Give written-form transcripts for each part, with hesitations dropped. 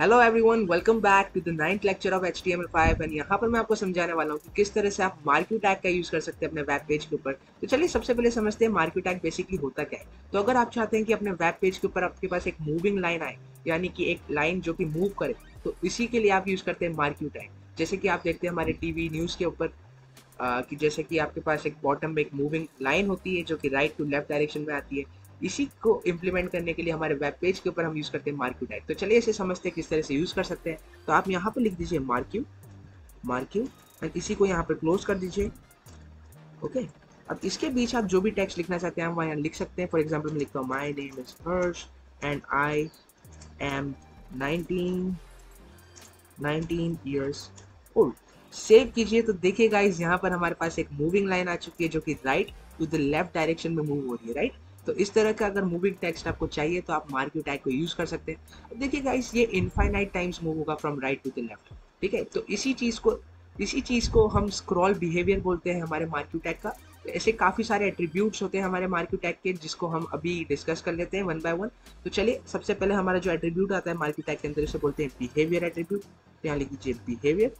Hello everyone, welcome back to the 9th lecture of HTML5 and यहाँ पर मैं आपको समझाने वाला हूँ कि किस तरह से आप मार्क्यू टैग का यूज कर सकते हैं अपने वेब पेज के ऊपर। तो चलिए सबसे पहले समझते हैं मार्क्यू टैग बेसिकली होता क्या है। तो अगर आप चाहते हैं कि अपने वेब पेज के ऊपर आपके पास एक मूविंग लाइन आए, यानी कि एक लाइन जो कि मूव करे, तो इसी के लिए आप यूज करते हैं मार्क्यू टैग। जैसे कि आप देखते हैं हमारे टीवी न्यूज के ऊपर कि जैसे कि आपके पास एक बॉटम में एक मूविंग लाइन होती है जो कि राइट टू लेफ्ट डायरेक्शन में आती है। इसी को इम्प्लीमेंट करने के लिए हमारे वेब पेज के ऊपर हम यूज करते हैं मार्क्यू टैग। तो चलिए इसे समझते हैं किस तरह से यूज कर सकते हैं। तो आप यहाँ पे लिख दीजिए मार्क्यू मार्क्यू एंड इसी को यहाँ पे क्लोज कर दीजिए। ओके, अब इसके बीच आप जो भी टेक्स्ट लिखना चाहते हैं आप वहाँ लिख सकते हैं। फॉर एग्जाम्पल मैं लिखता हूँ my name is Harsh and I am 19 years old. Save कीजिए तो देखिए गाइस यहाँ पर हमारे पास एक मूविंग लाइन आ चुकी है जो कि right to the left direction में मूव हो रही है, राइट। तो इस तरह का अगर मूविंग टेक्स्ट आपको चाहिए तो आप मार्क्यू टैग को यूज कर सकते हैं। अब देखिए गाइस ये इनफाइनाइट टाइम्स मूव होगा from right to the left, ठीक है। तो इसी चीज को हम स्क्रॉल बिहेवियर बोलते हैं हमारे मार्क्यू टैग का। तो ऐसे काफी सारे एट्रीब्यूट्स होते हैं हमारे मार्क्यू टैग के जिसको हम अभी डिस्कस कर लेते हैं वन बाय वन। तो चलिए सबसे पहले हमारा जो एट्रीब्यूट आता है मार्क्यू टैग के अंदर उसे बोलते हैं बिहेवियर एट्रीब्यूट। तो यहाँ लिख दीजिए बिहेवियर।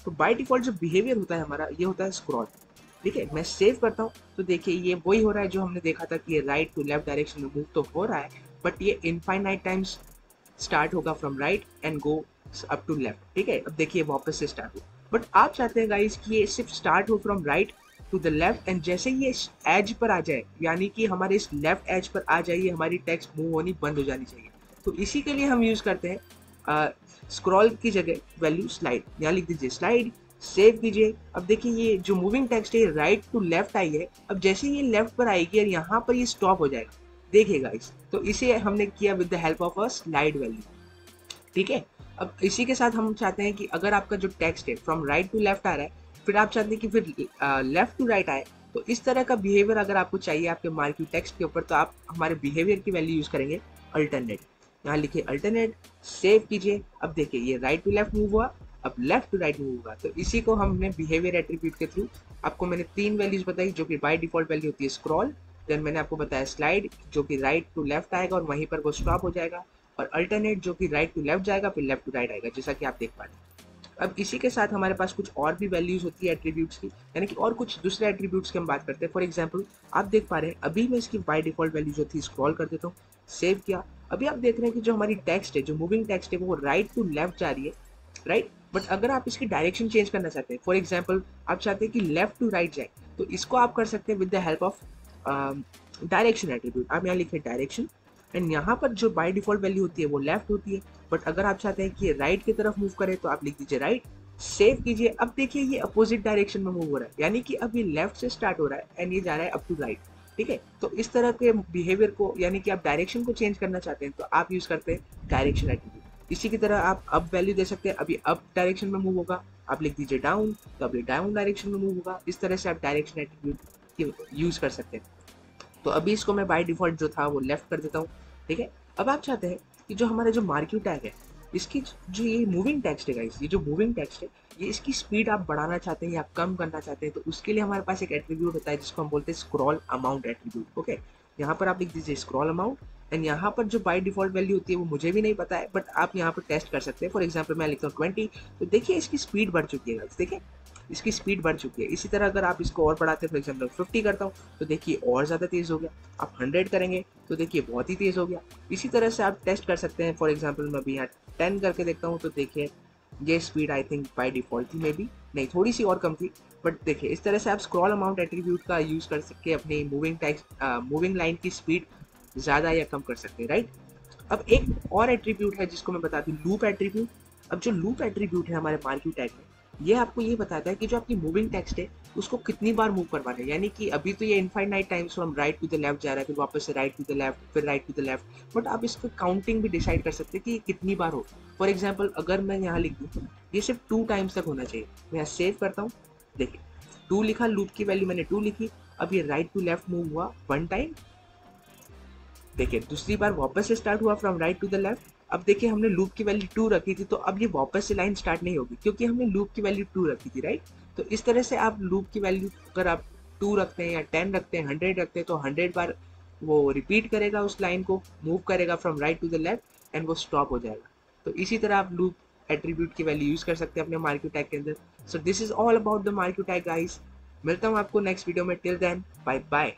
तो बाय डिफॉल्ट जो बिहेवियर होता है हमारा ये होता है स्क्रॉल, ठीक है। मैं सेव करता हूँ तो देखिए ये वही हो रहा है जो हमने देखा था कि ये राइट टू लेफ्ट डायरेक्शन में मूव तो हो रहा है, बट ये इनफाइनाइट टाइम्स स्टार्ट होगा from right and go up to left, ठीक है। अब देखिए वापस से स्टार्ट हो, बट आप चाहते हैं गाइस कि ये सिर्फ स्टार्ट हो from right to the left and जैसे ये एज पर आ जाए, यानी कि हमारे इस लेफ्ट एज पर आ जाइए, हमारी टेक्स्ट मूव होनी बंद हो जानी चाहिए। तो इसी के लिए हम यूज करते हैं स्क्रॉल की जगह वैल्यू स्लाइड। यहाँ लिख दीजिए स्लाइड, सेव कीजिए। अब देखिए ये जो मूविंग टेक्स्ट है राइट टू लेफ्ट आई है, अब जैसे ये लेफ्ट पर आएगी और यहाँ पर ये स्टॉप हो जाएगा, देखिएगा इस तो इसे हमने किया with the help of a slide value, ठीक है। अब इसी के साथ हम चाहते हैं कि अगर आपका जो टेक्स्ट है फ्रॉम राइट टू लेफ्ट आ रहा है, फिर आप चाहते हैं कि फिर लेफ्ट टू राइट आए, तो इस तरह का बिहेवियर अगर आपको चाहिए आपके मार्क्यू टेक्स्ट के ऊपर तो आप हमारे बिहेवियर की वैल्यू यूज करेंगे अल्टरनेट। यहाँ लिखिए अल्टरनेट, सेव कीजिए। अब देखिए ये राइट टू लेफ्ट मूव हुआ, अब लेफ्ट टू राइट मूव होगा। तो इसी को हमने बिहेवियर एट्रीब्यूट के थ्रू, आपको मैंने 3 वैल्यूज बताई जो कि बाय डिफॉल्ट वैल्यू होती है स्क्रॉल, देन मैंने आपको बताया स्लाइड जो कि राइट टू लेफ्ट आएगा और वहीं पर वो स्टॉप हो जाएगा, और अल्टरनेट जो कि राइट टू लेफ्ट जाएगा फिर लेफ्ट टू राइट आएगा, जैसा कि आप देख पा रहे हैं। अब इसी के साथ हमारे पास कुछ और भी वैल्यूज होती है एट्रीब्यूट्स की, यानी कि और कुछ दूसरे एट्रीब्यूट्स की हम बात करते हैं। फॉर एग्जांपल आप देख पा रहे हैं अभी मैं इसकी बाय डिफॉल्ट वैल्यू जो थी स्क्रॉल कर देता हूँ, सेव किया। अभी आप देख रहे हैं कि जो हमारी टेक्स्ट है, जो मूविंग टेक्स्ट है, वो राइट टू लेफ्ट जा रही है, राइट। बट अगर आप इसकी डायरेक्शन चेंज करना चाहते हैं, फॉर एग्जाम्पल आप चाहते हैं कि लेफ्ट टू राइट जाए, तो इसको आप कर सकते हैं with the help of direction attribute. आप यहाँ लिखिए डायरेक्शन एंड यहाँ पर जो बाय डिफॉल्ट वैल्यू होती है वो लेफ्ट होती है, बट अगर आप चाहते हैं कि ये राइट की तरफ मूव करे तो आप लिख दीजिए राइट, सेव कीजिए। अब देखिए ये अपोजिट डायरेक्शन में मूव हो रहा है, यानी कि अब ये लेफ्ट से स्टार्ट हो रहा है एंड ये जा रहा है अप टू राइट, ठीक है। तो इस तरह के बिहेवियर को, यानी कि आप डायरेक्शन को चेंज करना चाहते हैं तो आप यूज करते हैं डायरेक्शन एट्रीब्यूट। इसी की तरह आप अप वैल्यू दे सकते हैं, अभी अप डायरेक्शन में मूव होगा, आप लिख दीजिए डाउन तो अभी डाउन डायरेक्शन में मूव होगा। इस तरह से आप डायरेक्शन एट्रीब्यूट यूज कर सकते हैं। तो अभी इसको मैं बाय डिफॉल्ट जो था वो लेफ्ट कर देता हूँ, ठीक है। अब आप चाहते हैं कि जो हमारा जो मार्क्यू टैग है, इसकी जो ये मूविंग टेक्स्ट है गाइस, ये जो मूविंग टेक्स्ट है, ये इसकी स्पीड आप बढ़ाना चाहते हैं या कम करना चाहते हैं, तो उसके लिए हमारे पास एक एट्रीब्यूट होता है जिसको हम बोलते हैं स्क्रॉल अमाउंट एट्रीब्यूट। ओके, यहाँ पर आप लिख दीजिए स्क्रॉल अमाउंट एंड यहाँ पर जो बाय डिफॉल्ट वैल्यू होती है वो मुझे भी नहीं पता है, बट आप यहाँ पर टेस्ट कर सकते हैं। फॉर एग्जाम्पल मैं लिखता हूँ 20, तो देखिए इसकी स्पीड बढ़ चुकी है गाइस, देखिए इसकी स्पीड बढ़ चुकी है। इसी तरह अगर आप इसको और बढ़ाते हैं, फॉर एग्जाम्पल 50 करता हूँ तो देखिए और ज़्यादा तेज़ हो गया। आप 100 करेंगे तो देखिए बहुत ही तेज़ हो गया। इसी तरह से आप टेस्ट कर सकते हैं। फॉर एग्जाम्पल मैं अभी यहाँ 10 करके देखता हूँ तो देखिए ये speed I think by default थी, मे बी नहीं थोड़ी सी और कम थी, बट देखिए इस तरह से आप स्क्रॉल अमाउंट एट्रीब्यूट का यूज़ कर सकते अपनी मूविंग लाइन की स्पीड ज़्यादा या कम कर सकते हैं, राइट। अब एक और एट्रीब्यूट है जिसको मैं बता दूँ, लूप एट्रीब्यूट। अब जो लूप एट्रीब्यूट है हमारे मार्क्यू टैग में, ये आपको ये बताता है कि जो आपकी मूविंग टेक्स्ट है उसको कितनी बार मूव करवाना है। यानी कि अभी तो ये infinite times from right to the left जा रहा है, फिर वापस से राइट टू द लेफ्ट, फिर right to the left, but आप इसको काउंटिंग भी डिसाइड कर सकते हैं कि ये कितनी बार हो। फॉर एग्जाम्पल अगर मैं यहाँ लिख दूँ ये सिर्फ 2 टाइम्स तक होना चाहिए, मैं यहाँ सेव करता हूँ, देखिए 2 लिखा, लूप की वैल्यू मैंने 2 लिखी, अब ये राइट टू लेफ्ट मूव हुआ 1 टाइम, देखिए दूसरी बार वापस से स्टार्ट हुआ from right to the left. अब देखिए हमने लूप की वैल्यू 2 रखी थी, तो अब ये वापस से लाइन स्टार्ट नहीं होगी क्योंकि हमने लूप की वैल्यू 2 रखी थी, राइट। तो इस तरह से आप लूप की वैल्यू अगर आप 2 रखते हैं या 10 रखते हैं, 100 रखते हैं, तो 100 बार वो रिपीट करेगा, उस लाइन को मूव करेगा from right to the left and वो स्टॉप हो जाएगा। तो इसी तरह आप लूप एट्रीब्यूट की वैल्यू यूज कर सकते हैं अपने मार्क्यू टैग के अंदर। So this is all about the marquee tag guys. मिलता हूँ आपको नेक्स्ट वीडियो में, टिल देन बाय बाय।